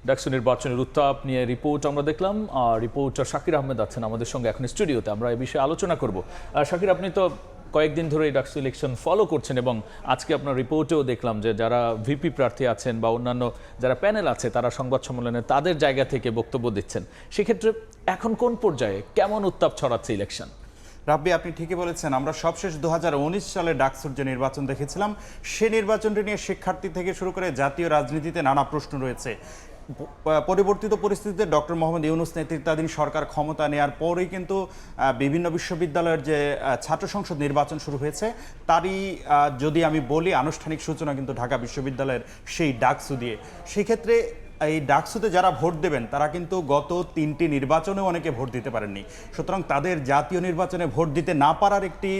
ডাকসু নির্বাচনের উত্তাপ নিয়ে রিপোর্ট আমরা দেখলাম। রিপোর্টার শাকির আহমেদ আছেন আমাদের সঙ্গে এখন স্টুডিওতে, আমরা এই বিষয়ে আলোচনা করব। শাকির, আপনি তো কয়েকদিন ধরে এই ডাকসু ইলেকশন ফলো করছেন এবং আজকে আপনার রিপোর্টেও দেখলাম যে যারা ভিপি প্রার্থী আছেন বা অন্যান্য যারা প্যানেল আছে তারা সংবাদ সম্মেলনে তাদের জায়গা থেকে বক্তব্য দিচ্ছেন। সেক্ষেত্রে এখন কোন পর্যায়ে কেমন উত্তাপ ছড়াচ্ছে ইলেকশন? রাব্বি, আপনি ঠিকই বলেছেন। আমরা সবশেষ 2019 সালে ডাকসুর যে নির্বাচন দেখেছিলাম, সে নির্বাচনটি নিয়ে শিক্ষার্থী থেকে শুরু করে জাতীয় রাজনীতিতে নানা প্রশ্ন রয়েছে। পরিবর্তিত পরিস্থিতিতে ডক্টর মোহাম্মদ ইউনূস নেতৃত্বাধীন সরকার ক্ষমতা নেওয়ার পরেই কিন্তু বিভিন্ন বিশ্ববিদ্যালয়ের যে ছাত্র সংসদ নির্বাচন শুরু হয়েছে, তারই যদি আমি বলি আনুষ্ঠানিক সূচনা কিন্তু ঢাকা বিশ্ববিদ্যালয়ের সেই ডাকসু দিয়ে। সেক্ষেত্রে এই ডাকসুতে যারা ভোট দেবেন তারা কিন্তু গত 3টি নির্বাচনেও অনেকে ভোট দিতে পারেননি। সুতরাং তাদের জাতীয় নির্বাচনে ভোট দিতে না পারার একটি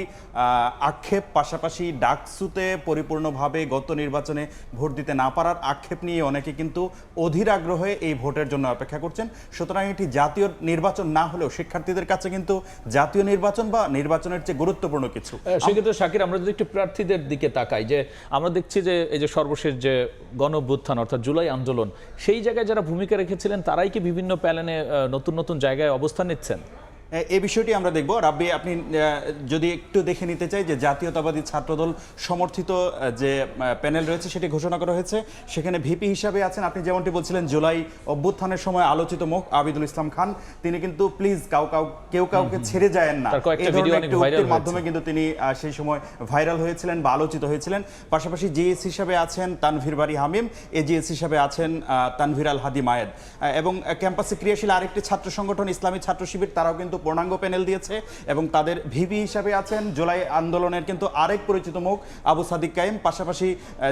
আক্ষেপ, পাশাপাশি ডাকসুতে পরিপূর্ণভাবে গত নির্বাচনে ভোট দিতে না পারার আক্ষেপ নিয়ে অনেকে কিন্তু অধীর আগ্রহে এই ভোটের জন্য অপেক্ষা করছেন। সুতরাং এটি জাতীয় নির্বাচন না হলেও শিক্ষার্থীদের কাছে কিন্তু জাতীয় নির্বাচন বা নির্বাচনের চেয়ে গুরুত্বপূর্ণ কিছু। সেক্ষেত্রে শাকির, আমরা যদি একটু প্রার্থীদের দিকে তাকাই, যে আমরা দেখছি যে এই যে সর্বশেষ যে গণ অভ্যুত্থান অর্থাৎ জুলাই আন্দোলন, সেই জায়গায় যারা ভূমিকা রেখেছিলেন তারাই কি বিভিন্ন প্যানেলে নতুন নতুন জায়গায় অবস্থান নিচ্ছেন? এই বিষয়টি আমরা দেখব। রাব্বি, আপনি যদি একটু দেখে নিতে চাই যে জাতীয়তাবাদী ছাত্রদল সমর্থিত যে প্যানেল রয়েছে সেটি ঘোষণা করা হয়েছে। সেখানে ভিপি হিসাবে আছেন, আপনি যেমনটি বলছিলেন, জুলাই অভ্যুত্থানের সময় আলোচিত মুখ আবিদুল ইসলাম খান। তিনি কিন্তু প্লিজ কেউ কাউকে ছেড়ে যায়েন না, এই ধরনের একটি উক্তির মাধ্যমে কিন্তু তিনি সেই সময় ভাইরাল হয়েছিলেন বা আলোচিত হয়েছিলেন। পাশাপাশি জিএস হিসাবে আছেন তানভীর বারী হামিম, এজিএস হিসাবে আছেন তানভীর আল হাদি মায়েদ, এবং ক্যাম্পাসে ক্রিয়াশীল আরেকটি ছাত্র সংগঠন ইসলামী ছাত্র শিবির, তারাও কিন্তু পূর্ণাঙ্গ প্যানেল দিয়েছে এবং তাদের ভিপি হিসাবে আছেন জুলাই আন্দোলনের কিন্তু আরেক পরিচিত মুখ আবু সাদিক কাইম। পাশাপাশি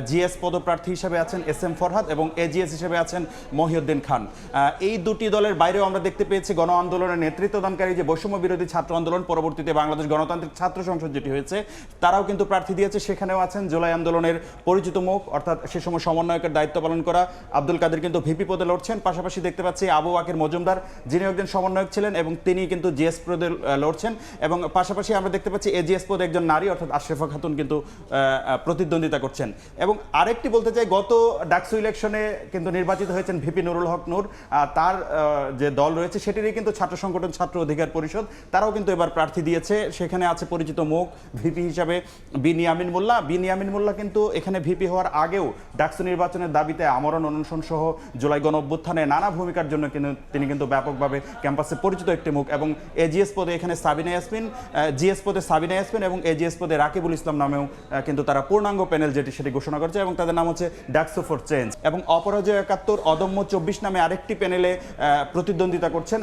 জিএস পদপ্রার্থী হিসাবে আছেন SM ফরহাদ এবং এজিএস হিসাবে আছেন মহিউদ্দিন খান। এই দুটি দলের বাইরেও আমরা দেখতে পেয়েছি গণ আন্দোলনের নেতৃত্বদানকারী যে বৈষম্য বিরোধী ছাত্র আন্দোলন, পরবর্তীতে বাংলাদেশ গণতান্ত্রিক ছাত্র সংসদ যেটি হয়েছে, তারাও কিন্তু প্রার্থী দিয়েছে। সেখানেও আছেন জুলাই আন্দোলনের পরিচিত মুখ অর্থাৎ সে সময় সমন্বয়কের দায়িত্ব পালন করা আব্দুল কাদের কিন্তু ভিপি পদে লড়ছেন। পাশাপাশি দেখতে পাচ্ছি আবু বাকের মজুমদার, যিনি একজন সমন্বয়ক ছিলেন এবং তিনি কিন্তু জিএস পদে লড়ছেন। এবং পাশাপাশি আমরা দেখতে পাচ্ছি এজিএস পদে একজন নারী অর্থাৎ আশরাফা খাতুন কিন্তু প্রতিদ্বন্দ্বিতা করছেন। এবং আরেকটি বলতে চাই, গত ডাকসু ইলেকশনে কিন্তু নির্বাচিত হয়েছেন ভিপি নুরুল হক নূর। তার যে দল রয়েছে সেটিরই কিন্তু ছাত্র সংগঠন ছাত্র অধিকার পরিষদ, তারাও কিন্তু এবার প্রার্থী দিয়েছে। সেখানে আছে পরিচিত মুখ ভিপি হিসাবে বিনিয়ামিন মোল্লা। বিনিয়ামিন মোল্লা কিন্তু এখানে ভিপি হওয়ার আগেও ডাকসু নির্বাচনের দাবিতে আমরণ অনশন সহ জুলাই গণ অভ্যুত্থানে নানা ভূমিকার জন্য তিনি কিন্তু ব্যাপকভাবে ক্যাম্পাসে পরিচিত একটি মুখ। এবং এজিএস পদে এখানে সাবিনা ইয়াসমিন, জিএস পদে সাবিনা ইয়াসমিন এবং এজিএস পদে রাকিবুল ইসলাম নামেও কিন্তু তারা পূর্ণাঙ্গ প্যানেল সেটি ঘোষণা করছে এবং তাদের নাম হচ্ছে ডাকসু ফর চেঞ্জ। এবং অপরাজয় 71, অদম্য 24 নামে আরেকটি প্যানেলে প্রতিদ্বন্দ্বিতা করছেন।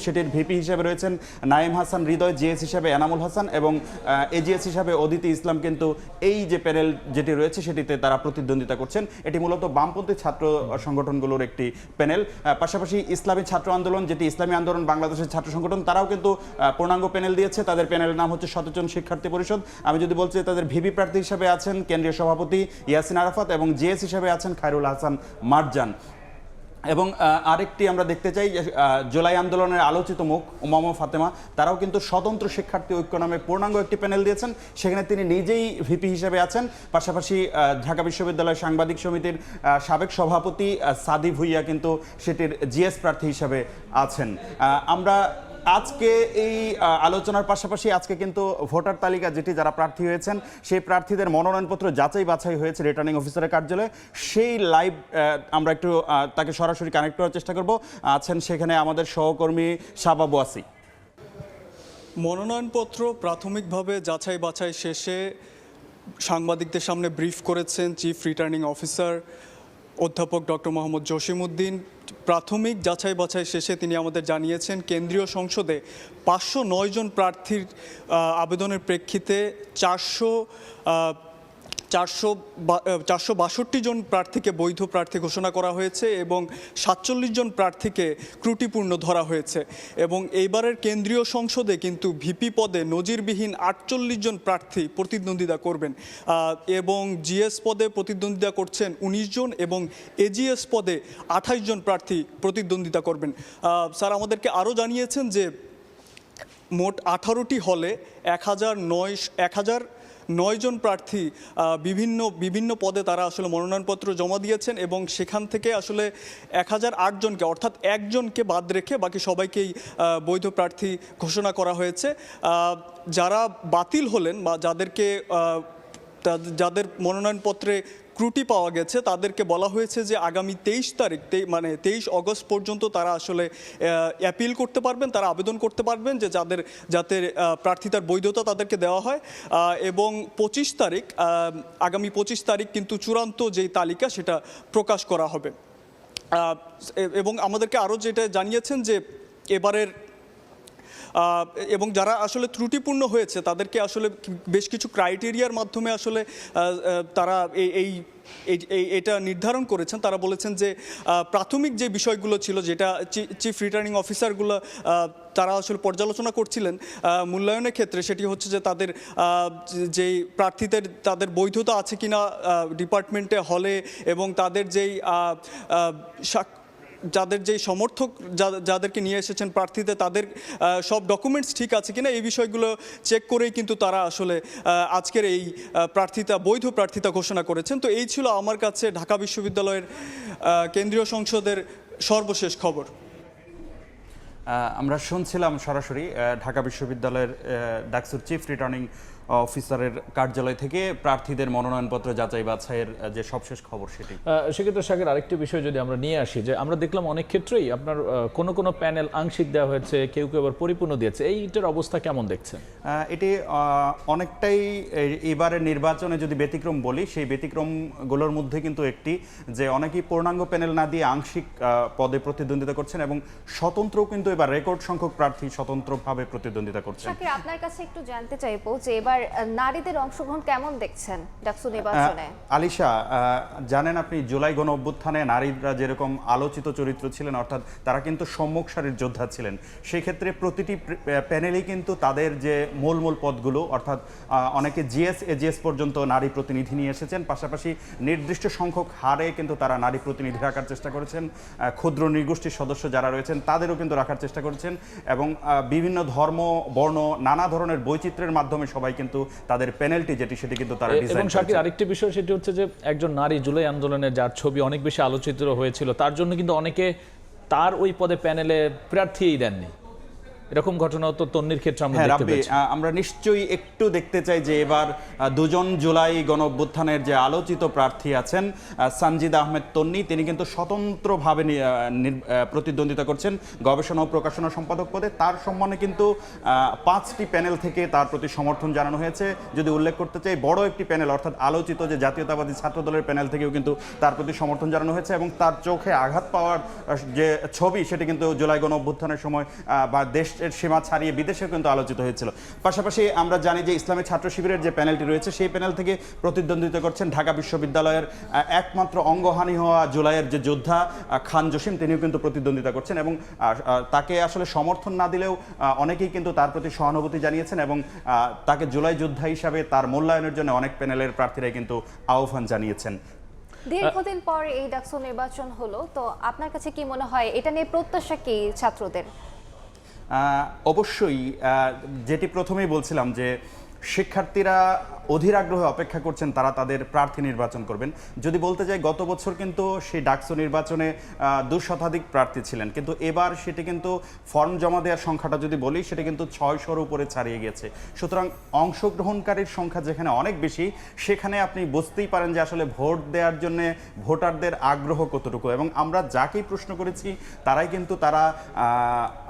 সেটির ভিপি হিসেবে রয়েছেন নাইম হাসান হৃদয়, জিএস হিসাবে এনামুল হাসান এবং এজিএস হিসাবে অদিতি ইসলাম। কিন্তু এই যে প্যানেল যেটি রয়েছে সেটিতে তারা প্রতিদ্বন্দ্বিতা করছেন। এটি মূলত বামপন্থী ছাত্র সংগঠনগুলোর একটি প্যানেল। পাশাপাশি ইসলামী ছাত্র আন্দোলন, যেটি ইসলামী আন্দোলন বাংলাদেশের ছাত্র সংগঠন, তারাও কিন্তু পূর্ণাঙ্গ প্যানেল দিয়েছে। তাদের প্যানেলের নাম হচ্ছে সচেতন শিক্ষার্থী পরিষদ। আমি যদি বলছি, তাদের ভিপি প্রার্থী হিসাবে আছেন কেন্দ্রীয় সভাপতি ইয়াসিন আরাফাত এবং জিএস হিসাবে আছেন খায়রুল হাসান মারজান। এবং আরেকটি আমরা দেখতে চাই যে জুলাই আন্দোলনের আলোচিত মুখ উমামা ফাতেমা, তারাও কিন্তু স্বতন্ত্র শিক্ষার্থী ঐক্য নামে পূর্ণাঙ্গ একটি প্যানেল দিয়েছেন। সেখানে তিনি নিজেই ভিপি হিসেবে আছেন। পাশাপাশি ঢাকা বিশ্ববিদ্যালয় সাংবাদিক সমিতির সাবেক সভাপতি সাদি ভুইয়া কিন্তু সেটির জিএস প্রার্থী হিসাবে আছেন। আমরা আজকে এই আলোচনার পাশাপাশি আজকে কিন্তু ভোটার তালিকা যেটি যারা প্রার্থী হয়েছেন সেই প্রার্থীদের মনোনয়নপত্র যাচাই বাছাই হয়েছে রিটার্নিং অফিসারের কার্যালয়ে। সেই লাইভ আমরা একটু তাকে সরাসরি কানেক্ট করার চেষ্টা করব। আছেন সেখানে আমাদের সহকর্মী শাবাবু আসি। মনোনয়নপত্র প্রাথমিকভাবে যাচাই বাছাই শেষে সাংবাদিকদের সামনে ব্রিফ করেছেন চিফ রিটার্নিং অফিসার অধ্যাপক ডক্টর মোহাম্মদ জসিমউদ্দিন। প্রাথমিক যাচাই বাছাই শেষে তিনি আমাদের জানিয়েছেন কেন্দ্রীয় সংসদে 509 জন প্রার্থীর আবেদনের প্রেক্ষিতে 462 জন প্রার্থীকে বৈধ প্রার্থী ঘোষণা করা হয়েছে এবং 47 জন প্রার্থীকে ত্রুটিপূর্ণ ধরা হয়েছে। এবং এইবারের কেন্দ্রীয় সংসদে কিন্তু ভিপি পদে নজিরবিহীন 48 জন প্রার্থী প্রতিদ্বন্দ্বিতা করবেন এবং জিএস পদে প্রতিদ্বন্দ্বিতা করছেন 19 জন এবং এজিএস পদে 28 জন প্রার্থী প্রতিদ্বন্দ্বিতা করবেন। স্যার আমাদেরকে আরও জানিয়েছেন যে মোট 18টি হলে 1009 9 জন প্রার্থী বিভিন্ন পদে তারা আসলে মনোনয়নপত্র জমা দিয়েছেন এবং সেখান থেকে আসলে 1008 জনকে অর্থাৎ একজনকে বাদ রেখে বাকি সবাইকেই বৈধ প্রার্থী ঘোষণা করা হয়েছে। যারা বাতিল হলেন বা যাদের মনোনয়নপত্রে ত্রুটি পাওয়া গেছে তাদেরকে বলা হয়েছে যে আগামী 23 তারিখ মানে 23 অগস্ট পর্যন্ত তারা আসলে অ্যাপিল করতে পারবেন, তারা আবেদন করতে পারবেন যে যাতে প্রার্থিতার বৈধতা তাদেরকে দেওয়া হয় এবং 25 তারিখ আগামী 25 তারিখ কিন্তু চূড়ান্ত যেই তালিকা সেটা প্রকাশ করা হবে। এবং আমাদেরকে আরও যেটা জানিয়েছেন যে এবারের এবং যারা আসলে ত্রুটিপূর্ণ হয়েছে তাদেরকে আসলে বেশ কিছু ক্রাইটেরিয়ার মাধ্যমে আসলে তারা এটা নির্ধারণ করেছেন। তারা বলেছেন যে প্রাথমিক যে বিষয়গুলো ছিল যেটা চিফ রিটার্নিং অফিসারগুলো তারা আসলে পর্যালোচনা করছিলেন মূল্যায়নের ক্ষেত্রে, সেটি হচ্ছে যে তাদের যেই প্রার্থীদের তাদের বৈধতা আছে কিনা ডিপার্টমেন্টে হলে এবং তাদের যেই সমর্থক যাদেরকে নিয়ে এসেছেন প্রার্থীতে তাদের সব ডকুমেন্টস ঠিক আছে কিনা এই বিষয়গুলো চেক করেই কিন্তু তারা আসলে আজকের এই বৈধ প্রার্থিতা ঘোষণা করেছেন। তো এই ছিল আমার কাছে ঢাকা বিশ্ববিদ্যালয়ের কেন্দ্রীয় সংসদের সর্বশেষ খবর। আমরা শুনছিলাম সরাসরি ঢাকা বিশ্ববিদ্যালয়ের ডাকসুর চিফ রিটার্নিং অফিসারের কার্যালয় থেকে প্রার্থীদের মনোনয়নপত্র যাচাই বাছাইয়ের যে সবশেষ খবর সেটি। সেক্ষেত্রে শাকির আরেকটি বিষয় যদি আমরা নিয়ে আসি যে আমরা দেখলাম অনেক ক্ষেত্রেই আপনার কোনো প্যানেল আংশিক দেওয়া হয়েছে, কেউ আবার পরিপূর্ণ দিয়েছে, এইটার অবস্থা কেমন দেখছেন? এটি অনেকটাই এবারের নির্বাচনে যদি ব্যতিক্রম বলি সেই ব্যতিক্রমগুলোর মধ্যে কিন্তু একটি যে অনেকেই পূর্ণাঙ্গ প্যানেল না দিয়ে আংশিক পদে প্রতিদ্বন্দ্বিতা করছেন এবং স্বতন্ত্র কিন্তু এবার রেকর্ড সংখ্যক প্রার্থী স্বতন্ত্রভাবে প্রতিদ্বন্দ্বিতা করছেন। শাকির, আপনার কাছে একটু জানতে চাইবো যে এবার নারীদের অংশগ্রহণ কেমন দেখছেন ডাকসু নির্বাচনে? আলিশা, জানেন আপনি জুলাই গণ অভ্যুত্থানে নারীরা যেরকম আলোচিত চরিত্র ছিলেন, অর্থাৎ তারা কিন্তু সম্মুখ সারির যোদ্ধা ছিলেন। সেই ক্ষেত্রে প্রতিটি প্যানেলেই কিন্তু তাদের যে মূল পদগুলো অর্থাৎ অনেকে জিএস এজিএস পর্যন্ত নারী প্রতিনিধি নিয়ে এসেছেন, পাশাপাশি নির্দিষ্ট সংখ্যক হারে কিন্তু তারা নারী প্রতিনিধি রাখার চেষ্টা করেছেন। ক্ষুদ্র নৃগোষ্ঠীর সদস্য যারা রয়েছেন তাদেরও কিন্তু রাখার চেষ্টা করেছেন এবং বিভিন্ন ধর্ম বর্ণ নানা ধরনের বৈচিত্র্যের মাধ্যমে সবাই কিন্তু তাদের প্যানেলটি সেটি কিন্তু তারা ডিজাইন করেছেন। এবং শাকির আরেকটি বিষয় সেটি হচ্ছে যে একজন নারী জুলাই আন্দোলনে যার ছবি অনেক বেশি আলোচিত হয়েছিল তার জন্য কিন্তু অনেকে তার ওই পদে প্যানেলে প্রার্থীই দেননি, এরকম ঘটনা তো তন্নির ক্ষেত্রে আমরা দেখতে পেয়েছি। আমরা নিশ্চয়ই একটু দেখতে চাই যে এবার দুজন জুলাই গণ অভ্যুত্থানের যে আলোচিত প্রার্থী আছেন সানজিদা আহমেদ তন্নি, তিনি কিন্তু স্বতন্ত্রভাবে প্রতিদ্বন্দ্বিতা করছেন গবেষণা ও প্রকাশনা সম্পাদক পদে। তার সম্মানে কিন্তু 5টি প্যানেল থেকে তার প্রতি সমর্থন জানানো হয়েছে। যদি উল্লেখ করতে চাই, বড় একটি প্যানেল অর্থাৎ আলোচিত যে জাতীয়তাবাদী ছাত্র দলের প্যানেল থেকেও কিন্তু তার প্রতি সমর্থন জানানো হয়েছে এবং তার চোখে আঘাত পাওয়ার যে ছবি সেটি কিন্তু জুলাই গণ অভ্যুত্থানের সময় বা দেশ সীমা ছাড়িয়ে বিদেশেও কিন্তু আলোচিত হয়েছিল। পাশাপাশি আমরা জানি যে ইসলামী ছাত্র শিবিরের যে প্যানেলটি রয়েছে সেই প্যানেল থেকে প্রতিদ্বন্দ্বিতা করছেন ঢাকা বিশ্ববিদ্যালয়ের একমাত্র অঙ্গহানি হওয়া জুলাইয়ের যে যোদ্ধা খান জসিম, তিনিও কিন্তু প্রতিদ্বন্দ্বিতা করছেন এবং তাকে আসলে সমর্থন না দিলেও অনেকেই কিন্তু তার প্রতি সহানুভূতি জানিয়েছেন এবং তাকে জুলাই যোদ্ধা হিসাবে তার মূল্যায়নের জন্য অনেক প্যানেলের প্রার্থীরাই কিন্তু আহ্বান জানিয়েছেন। দীর্ঘদিন পর এই ডাকসু নির্বাচন হলো, তো আপনার কাছে কি মনে হয় এটা নিয়ে প্রত্যাশা কি ছাত্রদের? অবশ্যই যেটি প্রথমেই বলছিলাম যে শিক্ষার্থীরা অধীর আগ্রহে অপেক্ষা করছেন তারা তাদের প্রার্থী নির্বাচন করবেন। যদি বলতে যাই গত বছর কিন্তু সেই ডাকসু নির্বাচনে 2 শতাধিক প্রার্থী ছিলেন, কিন্তু এবার সেটি কিন্তু ফর্ম জমা দেওয়ার সংখ্যাটা যদি বলি সেটি কিন্তু 600-র উপরে ছাড়িয়ে গেছে। সুতরাং অংশগ্রহণকারীর সংখ্যা যেখানে অনেক বেশি সেখানে আপনি বুঝতেই পারেন যে আসলে ভোট দেওয়ার জন্য ভোটারদের আগ্রহ কতটুকু। এবং আমরা যাকেই প্রশ্ন করেছি তারাই কিন্তু তারা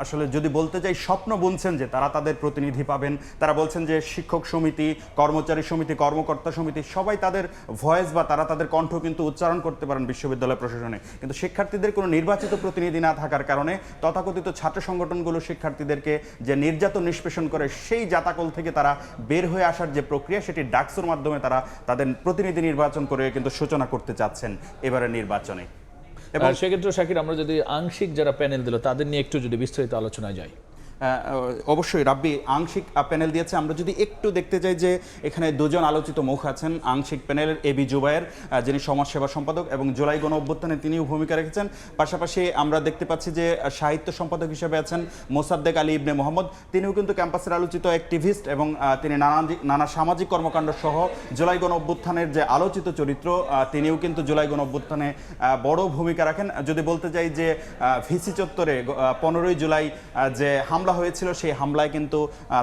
আসলে যদি বলতে যাই স্বপ্ন বুনছেন যে তারা তাদের প্রতিনিধি পাবেন। তারা বলছেন যে শিক্ষক সমিতি, কর্মচারী সমিতি, কর্মকর্তা সমিতি সবাই তাদের ভয়েস বা তারা তাদের কণ্ঠ কিন্তু উচ্চারণ করতে পারেন বিশ্ববিদ্যালয় প্রশাসনে, কিন্তু শিক্ষার্থীদের কোনো নির্বাচিত প্রতিনিধি না থাকার কারণে তথাকথিত ছাত্র সংগঠনগুলো শিক্ষার্থীদেরকে যে নির্যাতন নিষ্পেষণ করে সেই জাতাকল থেকে তারা বের হয়ে আসার যে প্রক্রিয়া সেটি ডাকসুর মাধ্যমে তারা তাদের প্রতিনিধি নির্বাচন করে কিন্তু সূচনা করতে চাচ্ছেন এবারের নির্বাচনে। এবং সেক্ষেত্রে শাকির আমরা যদি আংশিক যারা প্যানেল দিল তাদের নিয়ে একটু যদি বিস্তারিত আলোচনায় যাই। অবশ্যই রাব্বি আংশিক প্যানেল দিয়েছে। আমরা যদি একটু দেখতে চাই যে এখানে দুজন আলোচিত মুখ আছেন আংশিক প্যানেলের এবি জুবায়ের, যিনি সমাজসেবা সম্পাদক এবং জুলাই গণ অভ্যুত্থানে তিনিও ভূমিকা রেখেছেন। পাশাপাশি আমরা দেখতে পাচ্ছি যে সাহিত্য সম্পাদক হিসেবে আছেন মোসাদ্দেক আলী ইবনে মোহাম্মদ, তিনিও কিন্তু ক্যাম্পাসের আলোচিত অ্যাক্টিভিস্ট এবং তিনি নানা সামাজিক কর্মকাণ্ড সহ জুলাই গণ অভ্যুত্থানের যে আলোচিত চরিত্র, তিনিও কিন্তু জুলাই গণ অভ্যুত্থানে বড় ভূমিকা রাখেন। যদি বলতে যাই যে ভিসি চত্বরে 15ই জুলাই যে হামলা হয়েছিল, সেই হামলায় কিন্তু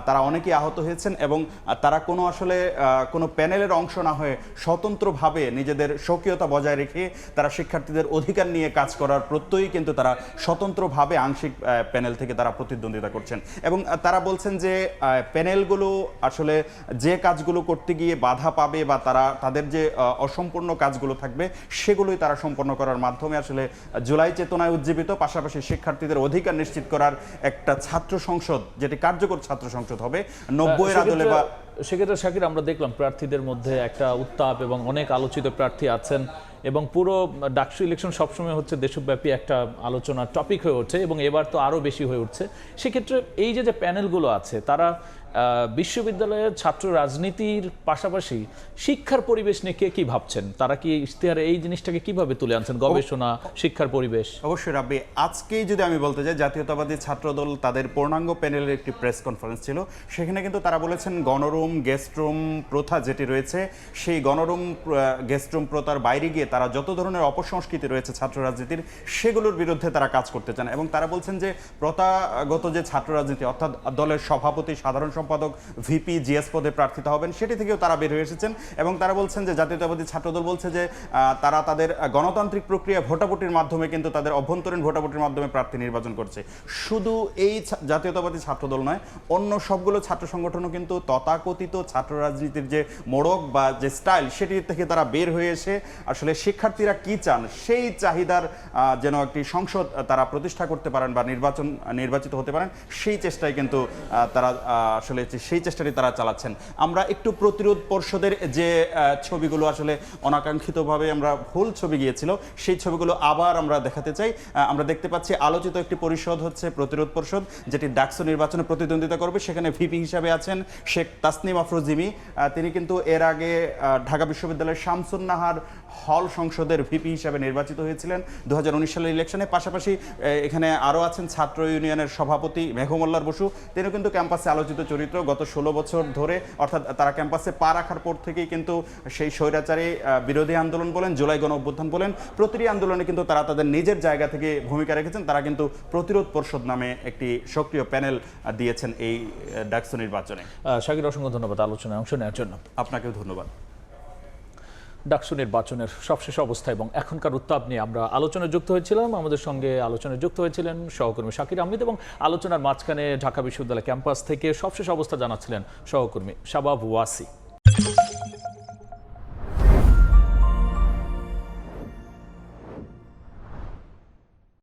তারা অনেকেই আহত হয়েছেন এবং তারা কোনো প্যানেলের অংশ না হয়ে স্বতন্ত্রভাবে নিজেদের স্বকীয়তা বজায় রেখে তারা শিক্ষার্থীদের অধিকার নিয়ে কাজ করার প্রত্যয়ই কিন্তু তারা স্বতন্ত্রভাবে আংশিক প্যানেল থেকে তারা প্রতিদ্বন্দ্বিতা করছেন। এবং তারা বলছেন যে প্যানেলগুলো আসলে যে কাজগুলো করতে গিয়ে বাধা পাবে বা তাদের যে অসম্পূর্ণ কাজগুলো থাকবে সেগুলোই তারা সম্পন্ন করার মাধ্যমে আসলে জুলাই চেতনায় উজ্জীবিত, পাশাপাশি শিক্ষার্থীদের অধিকার নিশ্চিত করার একটা ছাত্র সংসদ, যেটি কার্যকর ছাত্র সংসদ হবে 90-এর আদলে। বা সেক্ষেত্রে শাকির, আমরা দেখলাম প্রার্থীদের মধ্যে একটা উত্তাপ এবং অনেক আলোচিত প্রার্থী আছেন এবং পুরো ডাকসু ইলেকশন সবসময় হচ্ছে দেশব্যাপী একটা আলোচনার টপিক হয়ে উঠছে এবং এবার তো আরও বেশি হয়ে উঠছে। সেক্ষেত্রে এই যে প্যানেলগুলো আছে তারা বিশ্ববিদ্যালয়ের ছাত্র রাজনীতির পাশাপাশি শিক্ষার পরিবেশ নিয়ে কে কি ভাবছেন, তারা কি ইশতেহারে এই জিনিসটাকে কিভাবে তুলে আনছেন, গবেষণা, শিক্ষার পরিবেশ? অবশ্যই রাব্বি, আজকেই যদি আমি বলতে যাই, জাতীয়তাবাদী ছাত্রদল তাদের পূর্ণাঙ্গ প্যানেলের একটি প্রেস কনফারেন্স ছিল, সেখানে কিন্তু তারা বলেছেন গণরুম গেস্টরুম প্রথা যেটি রয়েছে সেই গণরুম গেস্টরুম প্রথার বাইরে গিয়ে তারা যত ধরনের অপসংস্কৃতি রয়েছে ছাত্র রাজনীতির সেগুলোর বিরুদ্ধে তারা কাজ করতে চান। এবং তারা বলছেন যে প্রথাগত যে ছাত্র রাজনীতি, অর্থাৎ দলের সভাপতি, সাধারণ সম্পাদক, ভিপি, জিএস পদে প্রার্থিত হবেন, সেটি থেকেও তারা বের হয়ে এসেছেন। এবং তারা বলছেন যে জাতীয়তাবাদী ছাত্রদল বলছে যে তারা তাদের গণতান্ত্রিক প্রক্রিয়া ভোটাভুটির মাধ্যমে কিন্তু তাদের অভ্যন্তরীণ ভোটাভুটির মাধ্যমে প্রার্থী নির্বাচন করছে। শুধু এই জাতীয়তাবাদী ছাত্রদল নয়, অন্য সবগুলো ছাত্র সংগঠনও কিন্তু তথাকথিত ছাত্র রাজনীতির যে মোড়ক বা যে স্টাইল সেটি থেকে তারা বের হয়ে এসে আসলে শিক্ষার্থীরা কি চান সেই চাহিদার যেন একটি সংসদ তারা প্রতিষ্ঠা করতে পারেন বা নির্বাচিত হতে পারেন, সেই চেষ্টায় কিন্তু তারা আসলে সেই চেষ্টাটি তারা চালাচ্ছেন। আমরা একটু প্রতিরোধ পর্ষদের যে ছবিগুলো আসলে অনাকাঙ্ক্ষিতভাবে আমরা ভুল ছবি গিয়েছিল, সেই ছবিগুলো আবার আমরা দেখাতে চাই। আমরা দেখতে পাচ্ছি আলোচিত একটি পরিষদ হচ্ছে প্রতিরোধ পরিষদ, যেটি ডাকসু নির্বাচনে প্রতিদ্বন্দ্বিতা করবে। সেখানে ভিপি হিসাবে আছেন শেখ তাসনিম আফরোজিমি, তিনি কিন্তু এর আগে ঢাকা বিশ্ববিদ্যালয়ের শামসুন নাহার হল সংসদের ভিপি হিসাবে নির্বাচিত হয়েছিলেন 2019 সালের ইলেকশনে। পাশাপাশি এখানে আরও আছেন ছাত্র ইউনিয়নের সভাপতি মেঘমল্লার বসু, তিনিও কিন্তু ক্যাম্পাসে আলোচিত চরিত্র। গত 16 বছর ধরে, অর্থাৎ তারা ক্যাম্পাসে পা রাখার পর থেকেই কিন্তু সেই স্বৈরাচারী বিরোধী আন্দোলন বলেন, জুলাই গণ অভ্যুত্থান বলেন, প্রতিটি আন্দোলনে কিন্তু তারা তাদের নিজের জায়গা থেকে ভূমিকা রেখেছেন। তারা কিন্তু প্রতিরোধ পরিষদ নামে একটি সক্রিয় প্যানেল দিয়েছেন এই ডাকসু নির্বাচনে। শাকির, অসংখ্য ধন্যবাদ আলোচনায় অংশ নেওয়ার জন্য। আপনাকেও ধন্যবাদ। ডাকসু নির্বাচনের সবশেষ অবস্থা এবং এখনকার উত্তাপ নিয়ে আমরা আলোচনায় যুক্ত হয়েছিলাম। আমাদের সঙ্গে আলোচনায় যুক্ত হয়েছিলেন সহকর্মী শাকির আহমেদ এবং আলোচনার মাঝখানে ঢাকা বিশ্ববিদ্যালয় ক্যাম্পাস থেকে সবশেষ অবস্থা জানাচ্ছিলেন সহকর্মী শাবাব ওয়াসি।